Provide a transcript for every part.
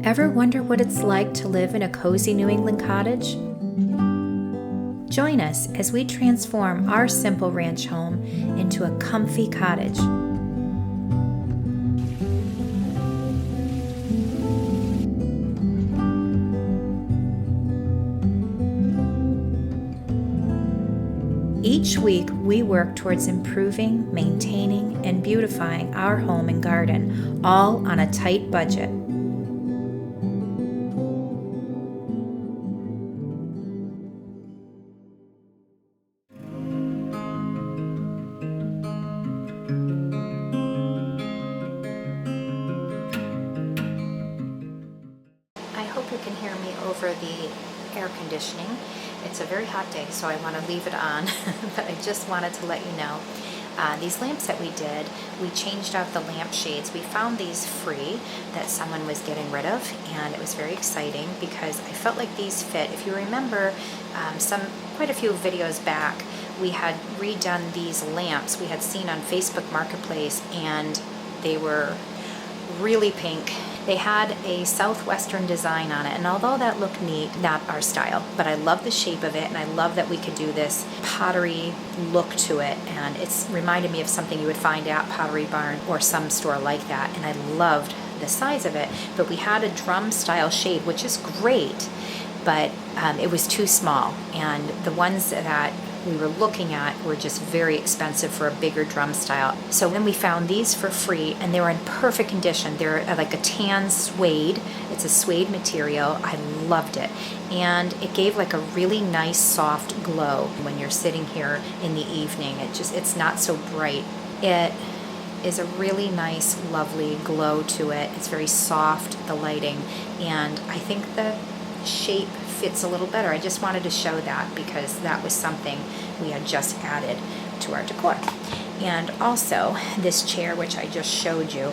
Ever wonder what it's like to live in a cozy New England cottage? Join us as we transform our simple ranch home into a comfy cottage. Each week, we work towards improving, maintaining, and beautifying our home and garden, all on a tight budget. I hope you can hear me over the air conditioning. It's a very hot day, so I want to leave it on, but I just wanted to let you know. These lamps that we did, we changed out the lamp shades. We found these free that someone was getting rid of, and it was very exciting because I felt like these fit. If you remember, quite a few videos back, we had redone these lamps we had seen on Facebook Marketplace, and they were really pink. They had a southwestern design on it, and although that looked neat, not our style, but I love the shape of it, and I love that we could do this pottery look to it, and it's reminded me of something you would find at Pottery Barn or some store like that, and I loved the size of it. But we had a drum style shade, which is great, but it was too small, and the ones that we were looking at were just very expensive for a bigger drum style. So then we found these for free, and they were in perfect condition. They're like a tan suede. It's a suede material. I loved it, and it gave like a really nice soft glow when you're sitting here in the evening. It's not so bright. It is a really nice, lovely glow to it. It's very soft, the lighting, and I think the shape fits a little better. I just wanted to show that because that was something we had just added to our decor. And also this chair, which I just showed you,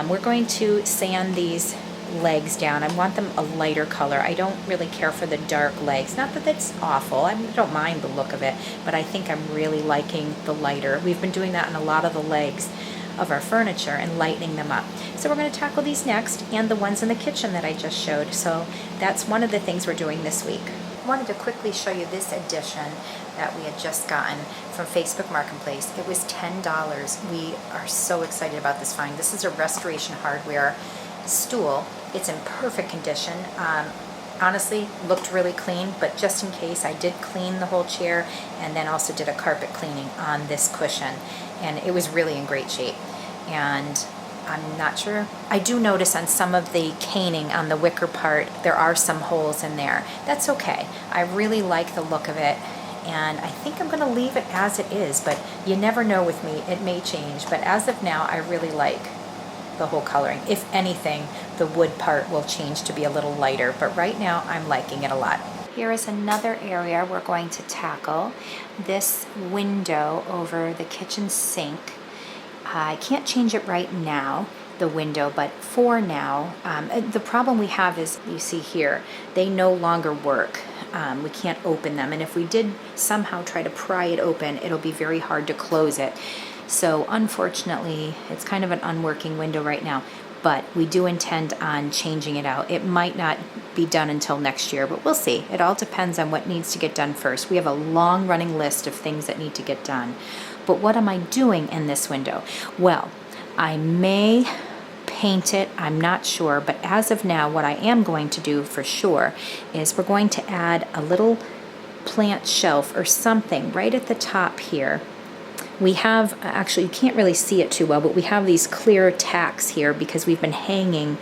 we're going to sand these legs down. I want them a lighter color. I don't really care for the dark legs. Not that that's awful. I don't mind the look of it, but I think I'm really liking the lighter. We've been doing that on a lot of the legs of our furniture and lightening them up. So we're going to tackle these next, and the ones in the kitchen that I just showed. So that's one of the things we're doing this week. I wanted to quickly show you this addition that we had just gotten from Facebook Marketplace. It was $10. We are so excited about this find. This is a Restoration Hardware stool. It's in perfect condition. Honestly, looked really clean, but just in case, I did clean the whole chair and then also did a carpet cleaning on this cushion, and it was really in great shape. And I'm not sure. I do notice on some of the caning on the wicker part, there are some holes in there. That's okay. I really like the look of it, and I think I'm going to leave it as it is, but you never know with me. It may change, but as of now, I really like the whole coloring. If anything, the wood part will change to be a little lighter, but right now I'm liking it a lot. Here is another area we're going to tackle. This window over the kitchen sink. I can't change it right now, the window, but for now, the problem we have is, you see here, they no longer work. We can't open them, and if we did somehow try to pry it open, it'll be very hard to close it. So unfortunately, it's kind of an unworking window right now, but we do intend on changing it out. It might not be done until next year, but we'll see. It all depends on what needs to get done first. We have a long running list of things that need to get done. But what am I doing in this window? Well, I may paint it, I'm not sure, but as of now, what I am going to do for sure is we're going to add a little plant shelf or something right at the top here. We have, actually you can't really see it too well, but we have these clear tacks here because we've been hanging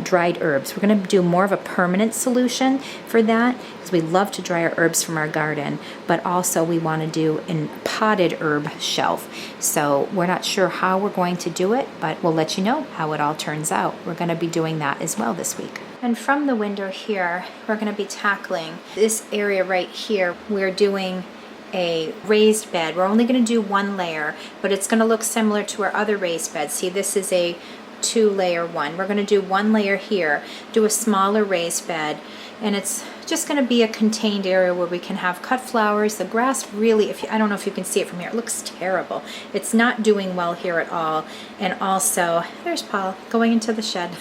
dried herbs. We're going to do more of a permanent solution for that because we love to dry our herbs from our garden, but also we want to do a potted herb shelf. So we're not sure how we're going to do it, but we'll let you know how it all turns out. We're going to be doing that as well this week. And from the window here, we're going to be tackling this area right here. We're doing a raised bed. We're only going to do one layer, but it's going to look similar to our other raised beds. See, this is a 2-layer one. We're going to do one layer here, do a smaller raised bed, and it's just going to be a contained area where we can have cut flowers. The grass really, I don't know if you can see it from here, it looks terrible. It's not doing well here at all. And also, there's Paul going into the shed.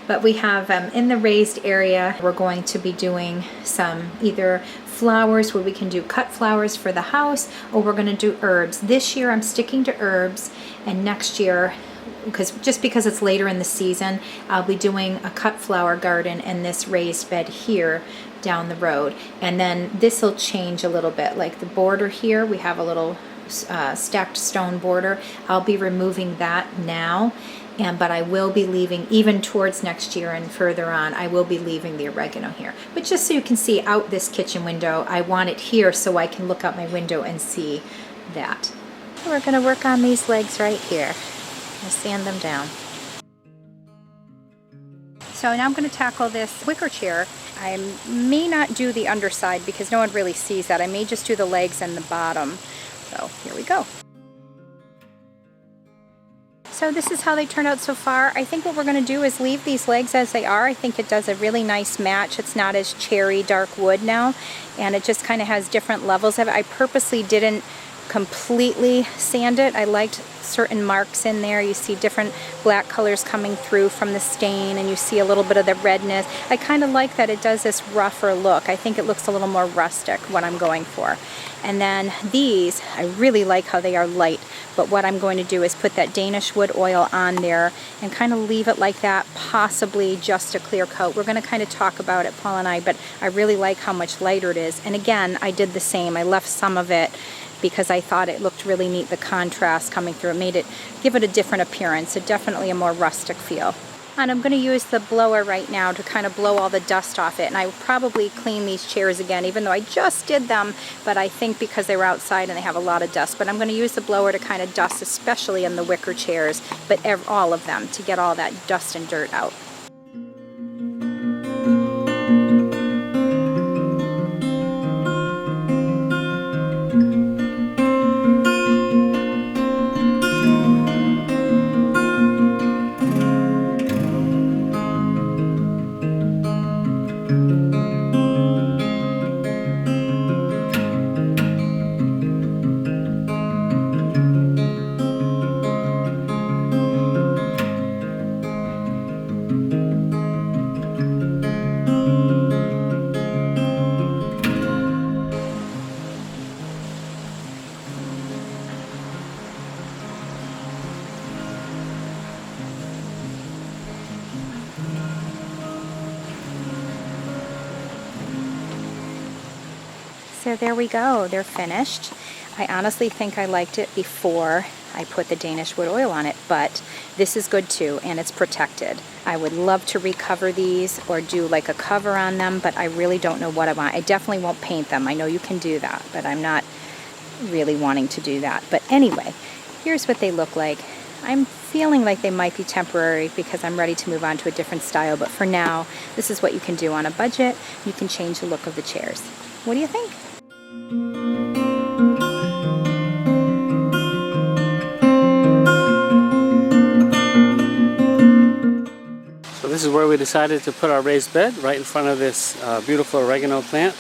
But we have in the raised area, we're going to be doing some either flowers where we can do cut flowers for the house, or we're going to do herbs. This year I'm sticking to herbs, and next year, because it's later in the season, I'll be doing a cut flower garden in this raised bed here down the road. And then this will change a little bit. Like the border here, we have a little stacked stone border. I'll be removing that now. But I will be leaving, even towards next year and further on, I will be leaving the oregano here. But just so you can see out this kitchen window, I want it here so I can look out my window and see that. We're going to work on these legs right here. I'll sand them down. So now I'm going to tackle this wicker chair. I may not do the underside because no one really sees that. I may just do the legs and the bottom. So here we go. So this is how they turned out so far. I think what we're going to do is leave these legs as they are. I think it does a really nice match. It's not as cherry dark wood now, and it just kind of has different levels of it. I purposely didn't completely sand it. I liked certain marks in there. You see different black colors coming through from the stain, and you see a little bit of the redness. I kind of like that it does this rougher look. I think it looks a little more rustic, what I'm going for. And then these, I really like how they are light, but what I'm going to do is put that Danish wood oil on there and kind of leave it like that, possibly just a clear coat. We're going to kind of talk about it, Paul and I, but I really like how much lighter it is. And again, I did the same. I left some of it because I thought it looked really neat, the contrast coming through. It give it a different appearance, definitely a more rustic feel. And I'm going to use the blower right now to kind of blow all the dust off it. And I will probably clean these chairs again, even though I just did them, but I think because they were outside and they have a lot of dust. But I'm going to use the blower to kind of dust, especially in the wicker chairs, but all of them, to get all that dust and dirt out. So there we go, they're finished. I honestly think I liked it before I put the Danish wood oil on it, but this is good too, and it's protected. I would love to recover these or do like a cover on them, but I really don't know what I want. I definitely won't paint them. I know you can do that, but I'm not really wanting to do that. But anyway, here's what they look like. I'm feeling like they might be temporary because I'm ready to move on to a different style, but for now, this is what you can do on a budget. You can change the look of the chairs. What do you think? So this is where we decided to put our raised bed, right in front of this beautiful oregano plant.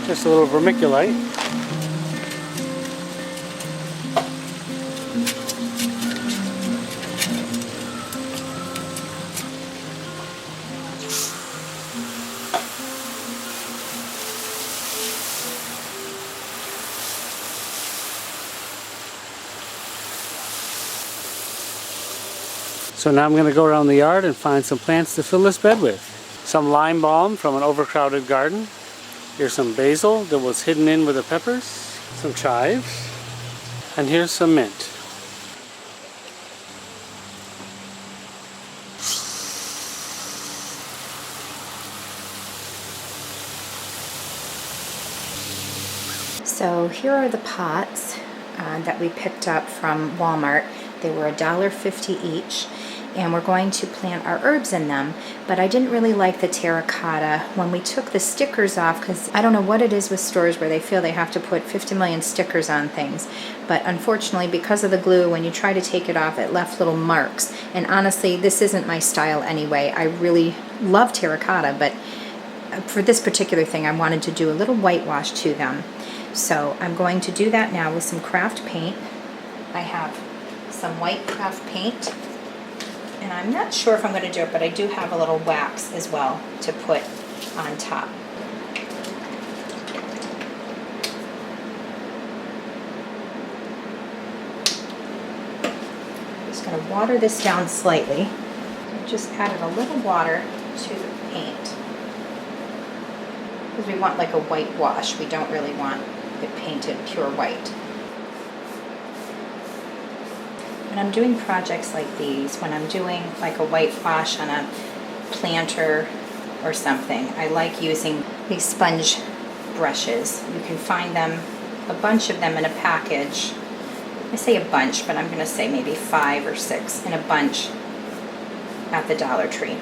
Just a little vermiculite. So now I'm going to go around the yard and find some plants to fill this bed with. Some lime balm from an overcrowded garden. Here's some basil that was hidden in with the peppers. Some chives. And here's some mint. So here are the pots that we picked up from Walmart. They were $1.50 each, and we're going to plant our herbs in them. But I didn't really like the terracotta when we took the stickers off, because I don't know what it is with stores where they feel they have to put 50 million stickers on things. But unfortunately, because of the glue, when you try to take it off, it left little marks. And honestly, this isn't my style anyway. I really love terracotta, but for this particular thing, I wanted to do a little whitewash to them. So I'm going to do that now with some craft paint. I have some white craft paint, and I'm not sure if I'm going to do it, but I do have a little wax as well to put on top. I'm just going to water this down slightly. I just added a little water to the paint because we want like a white wash. We don't really want it painted pure white. When I'm doing projects like these, when I'm doing like a whitewash on a planter or something, I like using these sponge brushes. You can find them, a bunch of them in a package. I say a bunch, but I'm going to say maybe 5 or 6 in a bunch at the Dollar Tree.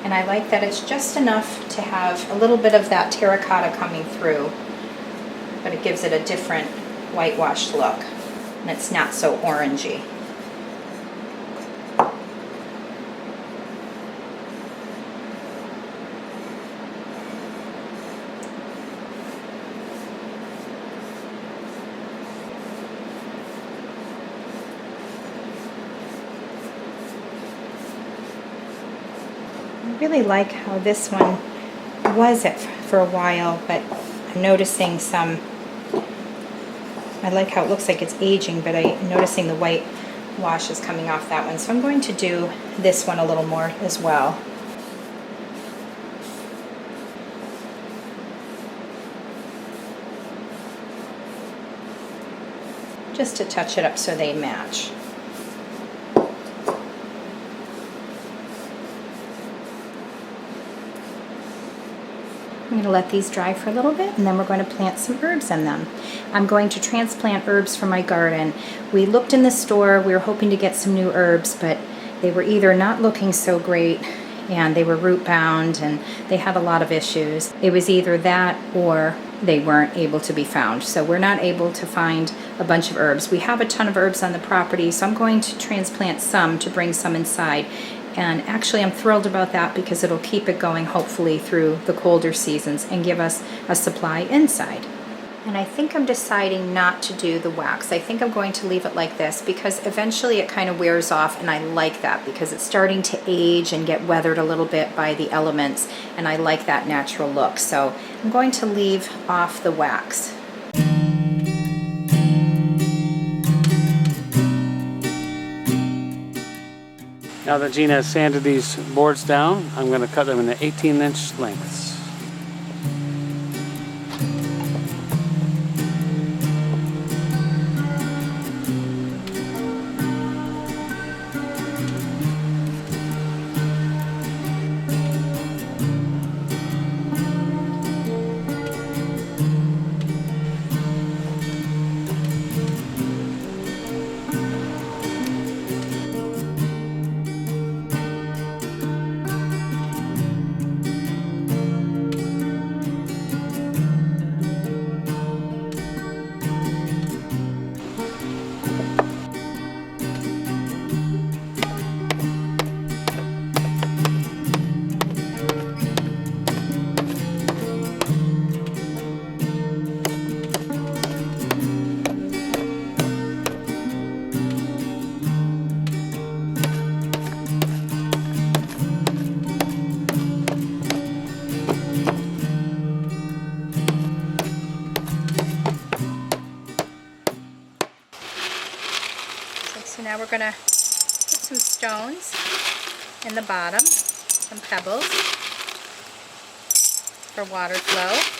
And I like that it's just enough to have a little bit of that terracotta coming through, but it gives it a different whitewash look. And it's not so orangey. I really like how this one was it for a while, but I'm noticing some. I like how it looks like it's aging, but I'm noticing the white wash is coming off that one. So I'm going to do this one a little more as well. Just to touch it up so they match. I'm going to let these dry for a little bit, and then we're going to plant some herbs in them. I'm going to transplant herbs from my garden. We looked in the store, we were hoping to get some new herbs, but they were either not looking so great, and they were root bound, and they had a lot of issues. It was either that or they weren't able to be found. So we're not able to find a bunch of herbs. We have a ton of herbs on the property, so I'm going to transplant some to bring some inside. And actually I'm thrilled about that because it'll keep it going hopefully through the colder seasons and give us a supply inside. And I think I'm deciding not to do the wax. I think I'm going to leave it like this because eventually it kind of wears off, and I like that because it's starting to age and get weathered a little bit by the elements, and I like that natural look. So I'm going to leave off the wax. Now that Gina has sanded these boards down, I'm going to cut them into 18-inch lengths. gonna put some stones in the bottom, some pebbles for water flow.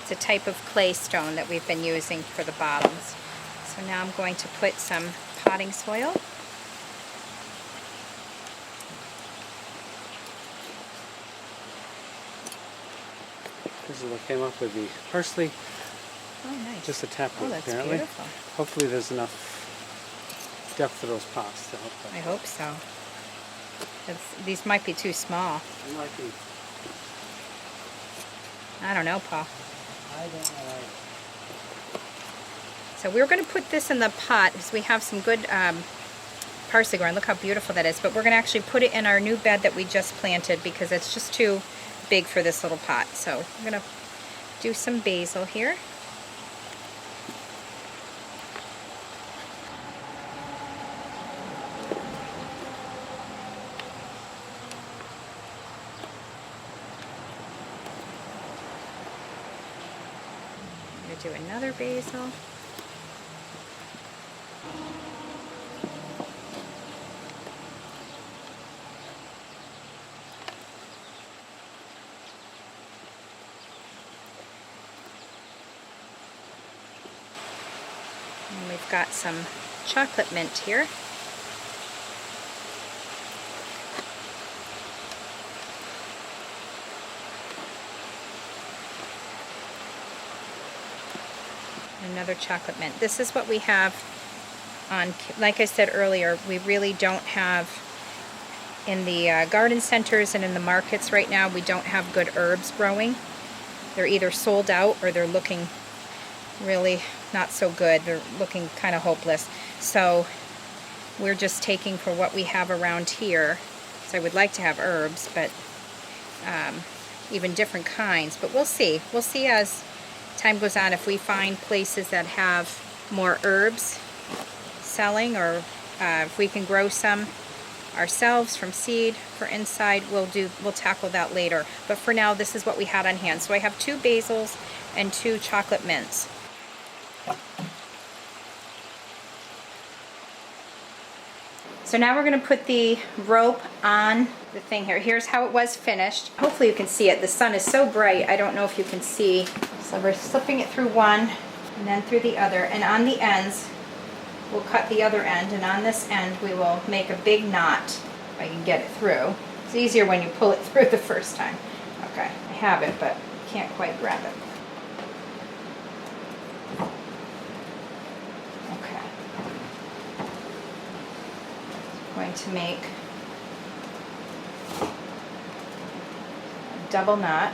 It's a type of clay stone that we've been using for the bottoms. So now I'm going to put some potting soil. This is what came up with the parsley. Oh, nice. Just a tap root, that's apparently. beautiful. Hopefully there's enough depth to those pots to help that. I hope so. These might be too small. It might be. I don't know, Paul. I don't know. So we're going to put this in the pot because we have some good parsley ground. Look how beautiful that is. But we're going to actually put it in our new bed that we just planted because it's just too big for this little pot. So we're going to do some basil here. I'm going to do another basil. And we've got some chocolate mint here. Another chocolate mint. This is what we have on, like I said earlier, we really don't have in the garden centers and in the markets right now, we don't have good herbs growing. They're either sold out or they're looking really not so good. They're looking kind of hopeless. So we're just taking for what we have around here. So I would like to have herbs, but even different kinds. But we'll see. We'll see as time goes on if we find places that have more herbs selling, or if we can grow some ourselves from seed for inside, we'll tackle that later. But for now, this is what we had on hand. So I have 2 basils and 2 chocolate mints. So now we're going to put the rope on the thing here. Here's how it was finished. Hopefully you can see it. The sun is so bright, I don't know if you can see. So we're slipping it through one and then through the other. And on the ends, we'll cut the other end. And on this end, we will make a big knot, if I can get it through. It's easier when you pull it through the first time. Okay, I have it, but can't quite grab it. Going to make a double knot.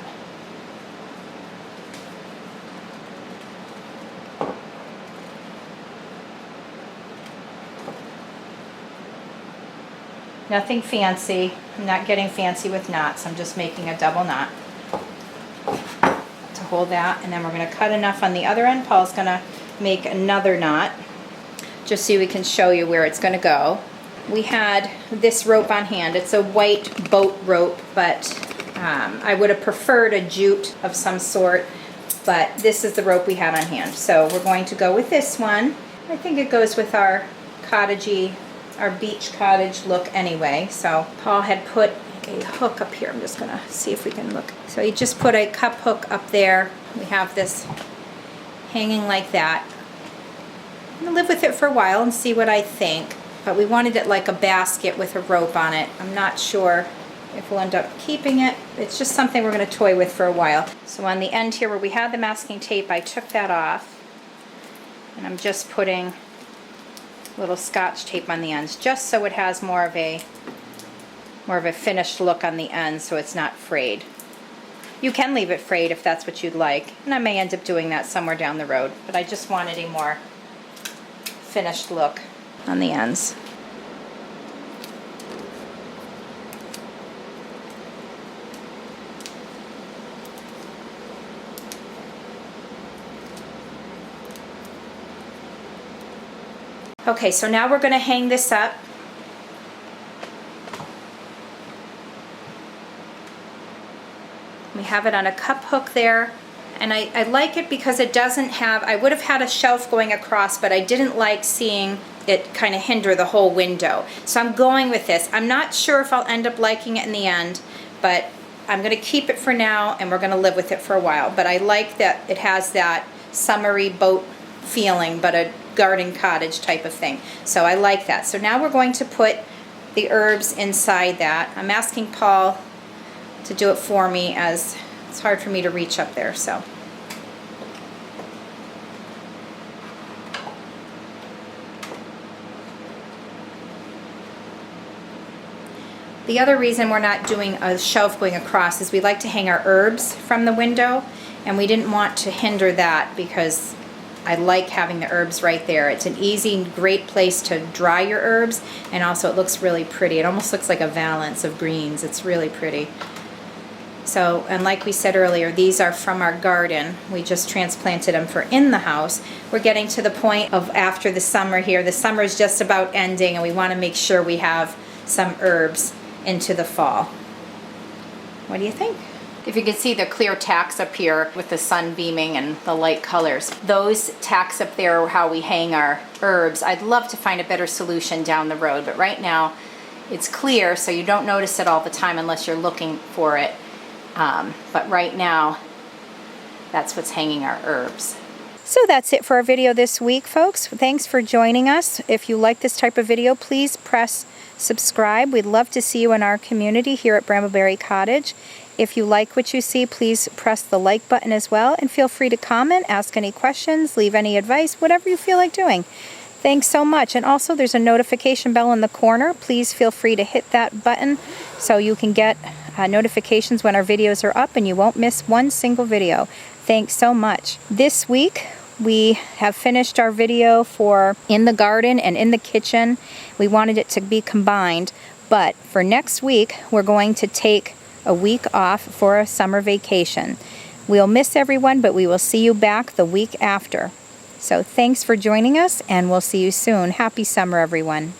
Nothing fancy. I'm not getting fancy with knots. I'm just making a double knot to hold that, and then we're going to cut enough on the other end. Paul's going to make another knot just so we can show you where it's going to go. We had this rope on hand. It's a white boat rope, but I would have preferred a jute of some sort, but this is the rope we had on hand. So we're going to go with this one. I think it goes with our cottagey, our beach cottage look anyway. So Paul had put a hook up here. I'm just gonna see if we can look. So he just put a cup hook up there. We have this hanging like that. I'm gonna live with it for a while and see what I think. But we wanted it like a basket with a rope on it. I'm not sure if we'll end up keeping it. It's just something we're going to toy with for a while. So on the end here where we had the masking tape, I took that off. And I'm just putting little Scotch tape on the ends, just so it has more of a finished look on the end, so it's not frayed. You can leave it frayed if that's what you'd like. And I may end up doing that somewhere down the road. But I just wanted a more finished look on the ends. Okay, so now we're going to hang this up. We have it on a cup hook there, and I like it because it doesn't have, I would have had a shelf going across, but I didn't like seeing it kind of hinder the whole window. So I'm going with this. I'm not sure if I'll end up liking it in the end, but I'm going to keep it for now, and we're going to live with it for a while. But I like that it has that summery boat feeling, but a garden cottage type of thing. So I like that. So now we're going to put the herbs inside that. I'm asking Paul to do it for me, as it's hard for me to reach up there. So the other reason we're not doing a shelf going across is we like to hang our herbs from the window, and we didn't want to hinder that because I like having the herbs right there. It's an easy, great place to dry your herbs, and also it looks really pretty. It almost looks like a valance of greens. It's really pretty. So, and like we said earlier, these are from our garden. We just transplanted them for in the house. We're getting to the point of after the summer here. The summer is just about ending, and we want to make sure we have some herbs into the fall. What do you think? If you can see the clear tacks up here with the sun beaming and the light colors, those tacks up there are how we hang our herbs. I'd love to find a better solution down the road, but right now it's clear, so you don't notice it all the time unless you're looking for it. But right now, that's what's hanging our herbs. So that's it for our video this week, folks. Thanks for joining us. If you like this type of video, please press subscribe. We'd love to see you in our community here at Brambleberry Cottage. If you like what you see, please press the like button as well, and feel free to comment, ask any questions, leave any advice, whatever you feel like doing. Thanks so much. And also there's a notification bell in the corner. Please feel free to hit that button so you can get notifications when our videos are up and you won't miss one single video. Thanks so much. This week we have finished our video for in the garden and in the kitchen. We wanted it to be combined, but for next week we're going to take a week off for a summer vacation. We'll miss everyone, but we will see you back the week after. So thanks for joining us, and we'll see you soon. Happy summer, everyone.